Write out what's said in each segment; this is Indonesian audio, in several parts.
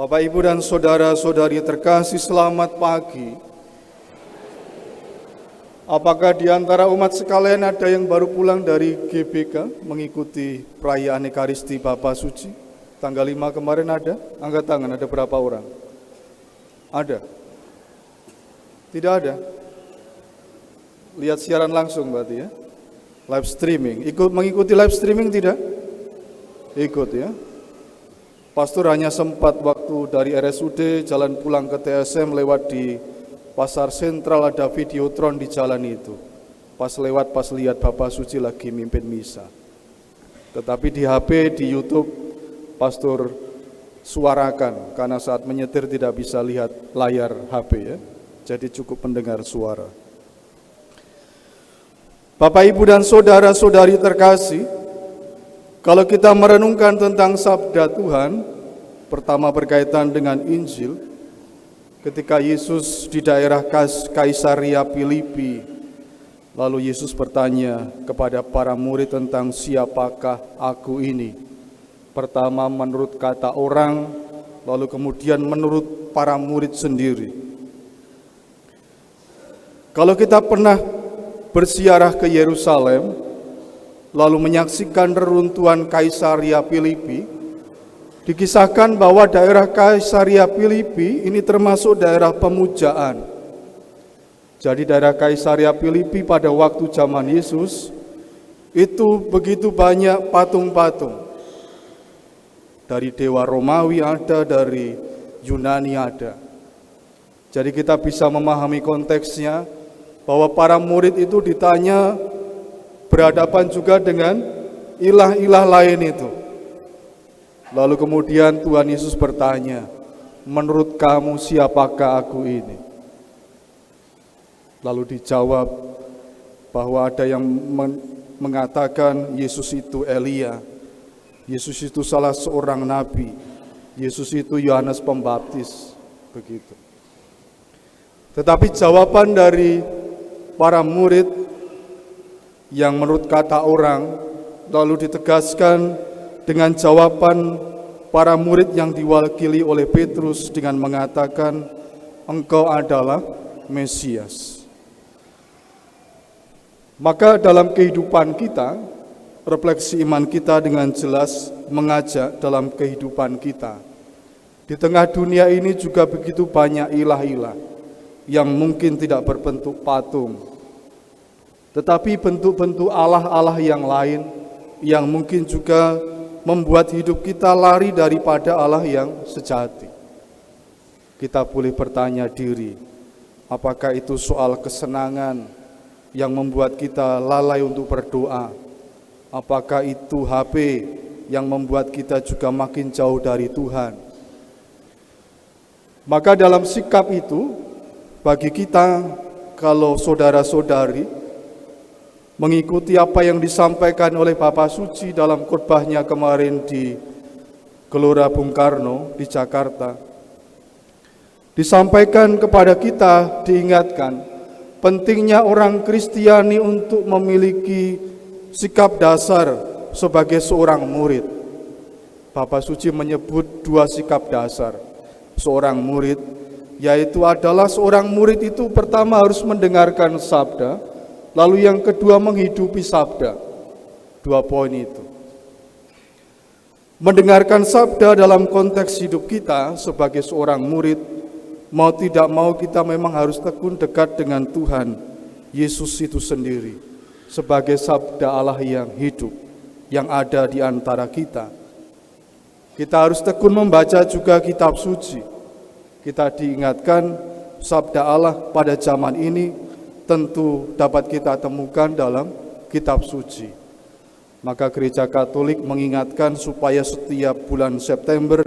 Bapak, Ibu, dan saudara-saudari terkasih, selamat pagi. Apakah di antara umat sekalian ada yang baru pulang dari GBK mengikuti perayaan Ekaristi Bapa Suci? Tanggal 5 kemarin ada? Angkat tangan, ada berapa orang? Ada? Tidak ada? Lihat siaran langsung berarti ya? Live streaming. Ikut mengikuti live streaming tidak? Ikut ya. Pastor hanya sempat waktu dari RSUD jalan pulang ke TSM lewat di Pasar Sentral, ada videotron di jalan itu. Pas lewat, pas lihat Bapak Suci lagi mimpin misa. Tetapi di HP, di YouTube, Pastor suarakan karena saat menyetir tidak bisa lihat layar HP ya. Jadi cukup mendengar suara. Bapak, Ibu, dan saudara-saudari terkasih, kalau kita merenungkan tentang sabda Tuhan, pertama berkaitan dengan Injil, ketika Yesus di daerah Kaisaria Filipi, lalu Yesus bertanya kepada para murid tentang siapakah aku ini. Pertama menurut kata orang, lalu kemudian menurut para murid sendiri. Kalau kita pernah berziarah ke Yerusalem, lalu menyaksikan reruntuhan Kaisaria Filipi, dikisahkan bahwa daerah Kaisaria Filipi ini termasuk daerah pemujaan. Jadi daerah Kaisaria Filipi pada waktu zaman Yesus itu begitu banyak patung-patung. Dari dewa Romawi ada, dari Yunani ada. Jadi kita bisa memahami konteksnya bahwa para murid itu ditanya berhadapan juga dengan ilah-ilah lain itu. Lalu kemudian Tuhan Yesus bertanya, menurut kamu siapakah aku ini? Lalu dijawab bahwa ada yang mengatakan Yesus itu Elia, Yesus itu salah seorang nabi, Yesus itu Yohanes Pembaptis, begitu. Tetapi jawaban dari para murid yang menurut kata orang lalu ditegaskan dengan jawaban para murid yang diwakili oleh Petrus dengan mengatakan, engkau adalah Mesias. Maka dalam kehidupan kita, refleksi iman kita dengan jelas mengajak dalam kehidupan kita. Di tengah dunia ini juga begitu banyak ilah-ilah yang mungkin tidak berbentuk patung, tetapi bentuk-bentuk Allah-Allah yang lain yang mungkin juga membuat hidup kita lari daripada Allah yang sejati. Kita boleh bertanya diri, apakah itu soal kesenangan yang membuat kita lalai untuk berdoa? Apakah itu HP yang membuat kita juga makin jauh dari Tuhan? Maka dalam sikap itu, bagi kita, kalau saudara-saudari mengikuti apa yang disampaikan oleh Bapak Suci dalam khotbahnya kemarin di Gelora Bung Karno di Jakarta, disampaikan kepada kita, diingatkan pentingnya orang Kristiani untuk memiliki sikap dasar sebagai seorang murid. Bapak Suci menyebut dua sikap dasar seorang murid, yaitu adalah seorang murid itu pertama harus mendengarkan sabda, lalu yang kedua menghidupi sabda. Dua poin itu. Mendengarkan sabda dalam konteks hidup kita sebagai seorang murid, mau tidak mau kita memang harus tekun dekat dengan Tuhan Yesus itu sendiri, sebagai sabda Allah yang hidup, yang ada di antara kita. Kita harus tekun membaca juga kitab suci. Kita diingatkan sabda Allah pada zaman ini tentu dapat kita temukan dalam kitab suci. Maka Gereja Katolik mengingatkan supaya setiap bulan September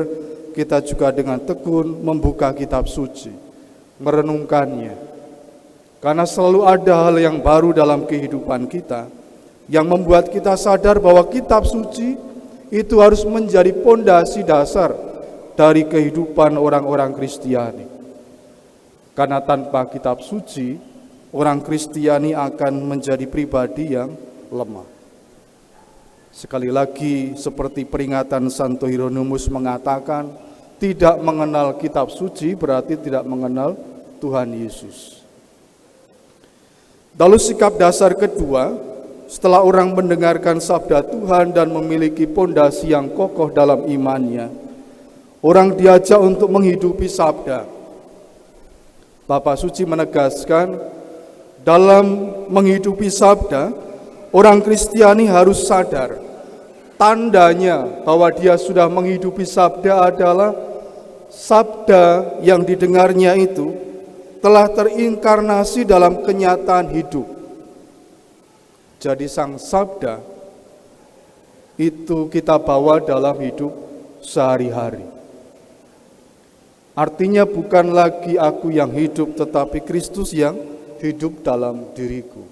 kita juga dengan tekun membuka kitab suci, merenungkannya. Karena selalu ada hal yang baru dalam kehidupan kita yang membuat kita sadar bahwa kitab suci itu harus menjadi pondasi dasar dari kehidupan orang-orang Kristiani. Karena tanpa kitab suci, orang Kristiani akan menjadi pribadi yang lemah. Sekali lagi, seperti peringatan Santo Hieronymus mengatakan, Tidak mengenal kitab suci berarti tidak mengenal Tuhan Yesus. Lalu sikap dasar kedua, setelah orang mendengarkan sabda Tuhan dan memiliki pondasi yang kokoh dalam imannya, orang diajak untuk menghidupi sabda. Bapak Suci menegaskan, dalam menghidupi sabda, orang Kristiani harus sadar, tandanya bahwa dia sudah menghidupi sabda adalah sabda yang didengarnya itu telah terinkarnasi dalam kenyataan hidup. Jadi sang sabda itu kita bawa dalam hidup sehari-hari. Artinya bukan lagi aku yang hidup, tetapi Kristus yang hidup dalam diriku.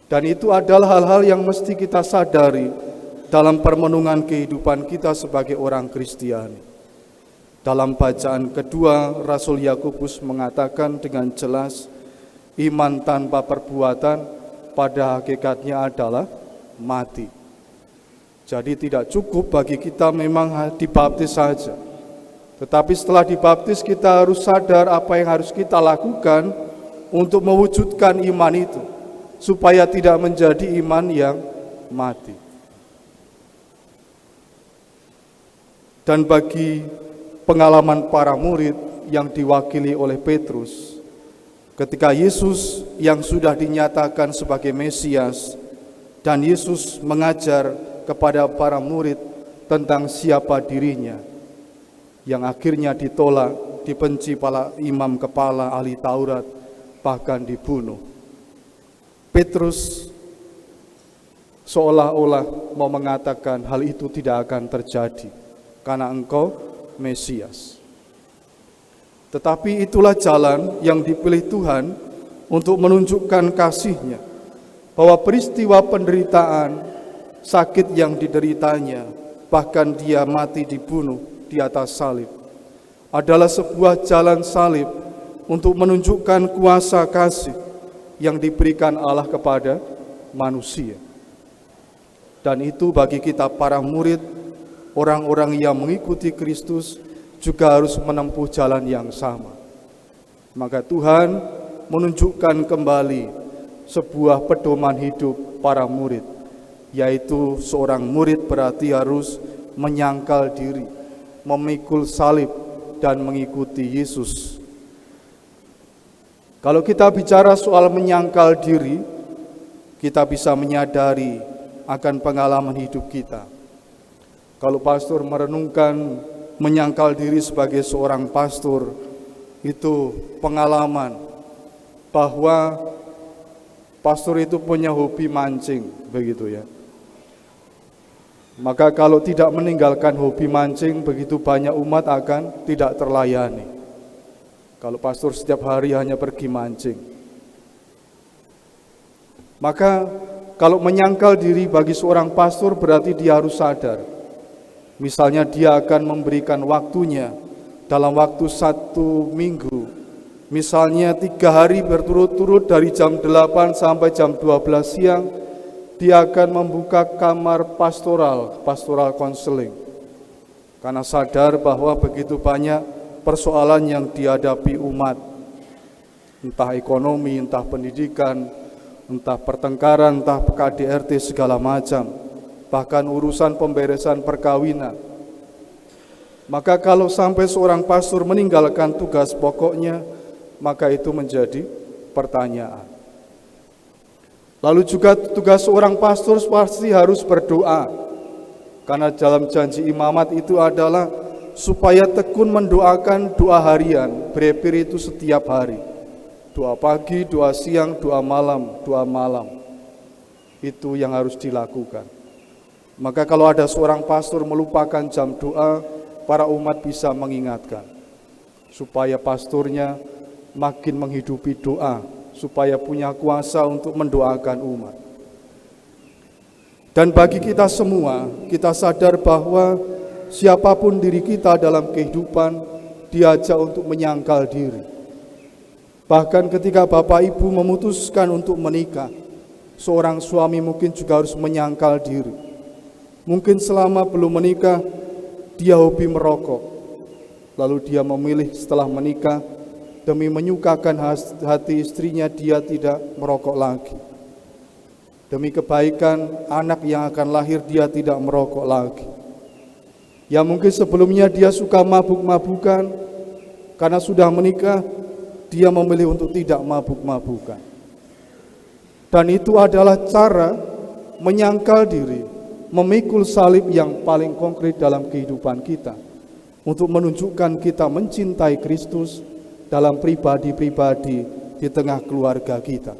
Dan itu adalah hal-hal yang mesti kita sadari dalam permenungan kehidupan kita sebagai orang Kristiani. Dalam bacaan kedua, Rasul Yakobus mengatakan dengan jelas, iman tanpa perbuatan pada hakikatnya adalah mati. Jadi tidak cukup bagi kita memang dibaptis saja. Tetapi setelah dibaptis kita harus sadar apa yang harus kita lakukan untuk mewujudkan iman itu, supaya tidak menjadi iman yang mati. Dan bagi pengalaman para murid yang diwakili oleh Petrus, ketika Yesus yang sudah dinyatakan sebagai Mesias dan Yesus mengajar kepada para murid tentang siapa dirinya, yang akhirnya ditolak, dibenci para imam kepala ahli Taurat, bahkan dibunuh. Petrus seolah-olah mau mengatakan hal itu tidak akan terjadi karena engkau Mesias. Tetapi itulah jalan yang dipilih Tuhan untuk menunjukkan kasih-Nya, bahwa peristiwa penderitaan, sakit yang dideritanya, bahkan dia mati dibunuh di atas salib, adalah sebuah jalan salib untuk menunjukkan kuasa kasih yang diberikan Allah kepada manusia. Dan itu bagi kita para murid, orang-orang yang mengikuti Kristus juga harus menempuh jalan yang sama. Maka Tuhan menunjukkan kembali sebuah pedoman hidup para murid, yaitu seorang murid berarti harus menyangkal diri, memikul salib, dan mengikuti Yesus. Kalau kita bicara soal menyangkal diri, kita bisa menyadari akan pengalaman hidup kita. Kalau pastor merenungkan menyangkal diri sebagai seorang pastor, itu pengalaman bahwa pastor itu punya hobi mancing, begitu ya. Maka kalau tidak meninggalkan hobi mancing, begitu banyak umat akan tidak terlayani. Kalau pastor setiap hari hanya pergi mancing. Maka kalau menyangkal diri bagi seorang pastor berarti dia harus sadar. Misalnya dia akan memberikan waktunya dalam waktu 1 minggu. Misalnya 3 hari berturut-turut dari jam 8 sampai jam 12 siang. Dia akan membuka kamar pastoral counseling, karena sadar bahwa begitu banyak persoalan yang dihadapi umat, entah ekonomi, entah pendidikan, entah pertengkaran, entah KDRT segala macam, bahkan urusan pemberesan perkawinan. Maka kalau sampai seorang pastor meninggalkan tugas pokoknya, maka itu menjadi pertanyaan. Lalu juga tugas seorang pastor pasti harus berdoa. Karena dalam janji imamat itu adalah supaya tekun mendoakan doa harian, beber itu setiap hari. Doa pagi, doa siang, doa malam. Itu yang harus dilakukan. Maka kalau ada seorang pastor melupakan jam doa, para umat bisa mengingatkan. Supaya pastornya makin menghidupi doa, supaya punya kuasa untuk mendoakan umat. Dan bagi kita semua, kita sadar bahwa siapapun diri kita dalam kehidupan diajak untuk menyangkal diri. Bahkan ketika Bapak Ibu memutuskan untuk menikah, seorang suami mungkin juga harus menyangkal diri. Mungkin selama belum menikah, dia hobi merokok. Lalu dia memilih setelah menikah, demi menyukakan hati istrinya, dia tidak merokok lagi. Demi kebaikan anak yang akan lahir, dia tidak merokok lagi. Yang mungkin sebelumnya dia suka mabuk-mabukan, karena sudah menikah, dia memilih untuk tidak mabuk-mabukan. Dan itu adalah cara menyangkal diri, memikul salib yang paling konkret dalam kehidupan kita, untuk menunjukkan kita mencintai Kristus dalam pribadi-pribadi di tengah keluarga kita.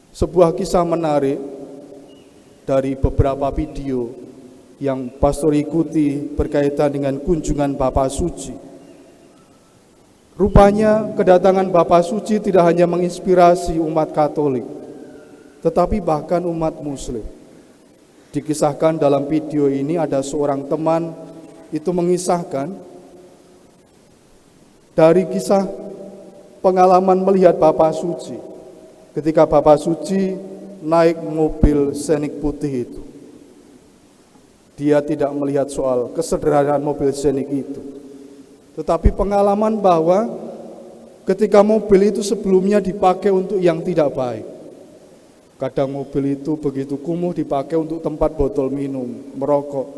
Sebuah kisah menarik dari beberapa video yang pastor ikuti berkaitan dengan kunjungan Bapa Suci. Rupanya kedatangan Bapa Suci tidak hanya menginspirasi umat Katolik, tetapi bahkan umat Muslim. Dikisahkan dalam video ini ada seorang teman itu mengisahkan dari kisah pengalaman melihat Bapa Suci. Ketika Bapa Suci naik mobil Scenic putih itu, dia tidak melihat soal kesederhanaan mobil Scenic itu, tetapi pengalaman bahwa ketika mobil itu sebelumnya dipakai untuk yang tidak baik. Kadang mobil itu begitu kumuh dipakai untuk tempat botol minum, merokok,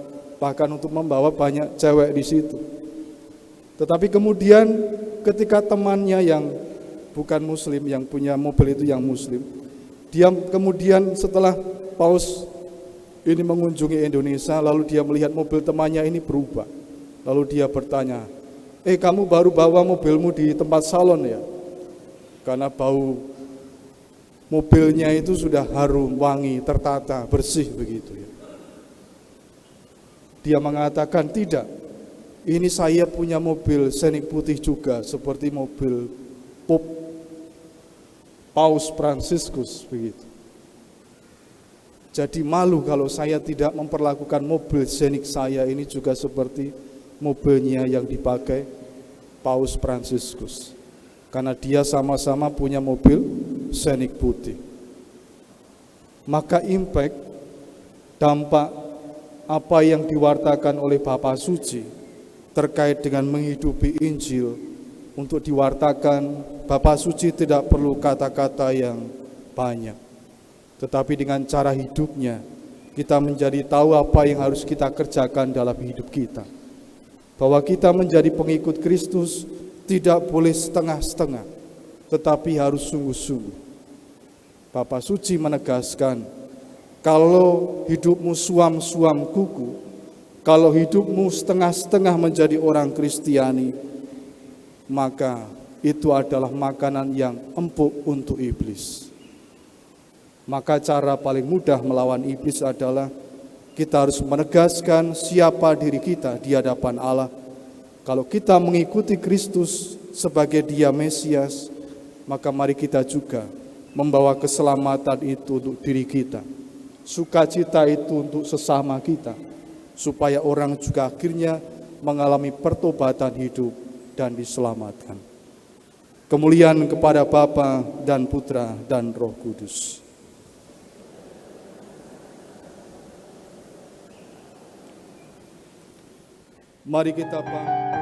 bahkan untuk membawa banyak cewek di situ. Tetapi kemudian ketika temannya yang bukan Muslim, yang punya mobil itu yang Muslim, dia kemudian setelah Paus ini mengunjungi Indonesia, lalu dia melihat mobil temannya ini berubah. Lalu dia bertanya, kamu baru bawa mobilmu di tempat salon ya? Karena bau mobilnya itu sudah harum, wangi, tertata, bersih begitu ya. Dia mengatakan, tidak, ini saya punya mobil Scenic putih juga, seperti mobil Paus Fransiskus begitu. Jadi malu kalau saya tidak memperlakukan mobil Scenic saya ini juga seperti mobilnya yang dipakai Paus Fransiskus. Karena dia sama-sama punya mobil Scenic putih. Maka impact, dampak apa yang diwartakan oleh Bapa Suci terkait dengan menghidupi Injil, untuk diwartakan, Bapa Suci tidak perlu kata-kata yang banyak, tetapi dengan cara hidupnya kita menjadi tahu apa yang harus kita kerjakan dalam hidup kita. Bahwa kita menjadi pengikut Kristus tidak boleh setengah-setengah, tetapi harus sungguh-sungguh. Bapa Suci menegaskan, kalau hidupmu suam-suam kuku, kalau hidupmu setengah-setengah menjadi orang Kristiani, maka itu adalah makanan yang empuk untuk iblis. Maka cara paling mudah melawan iblis adalah kita harus menegaskan siapa diri kita di hadapan Allah. Kalau kita mengikuti Kristus sebagai Dia Mesias, maka mari kita juga membawa keselamatan itu untuk diri kita, sukacita itu untuk sesama kita, supaya orang juga akhirnya mengalami pertobatan hidup dan diselamatkan. Kemuliaan kepada Bapa dan Putra dan Roh Kudus. Mari kita bangkit.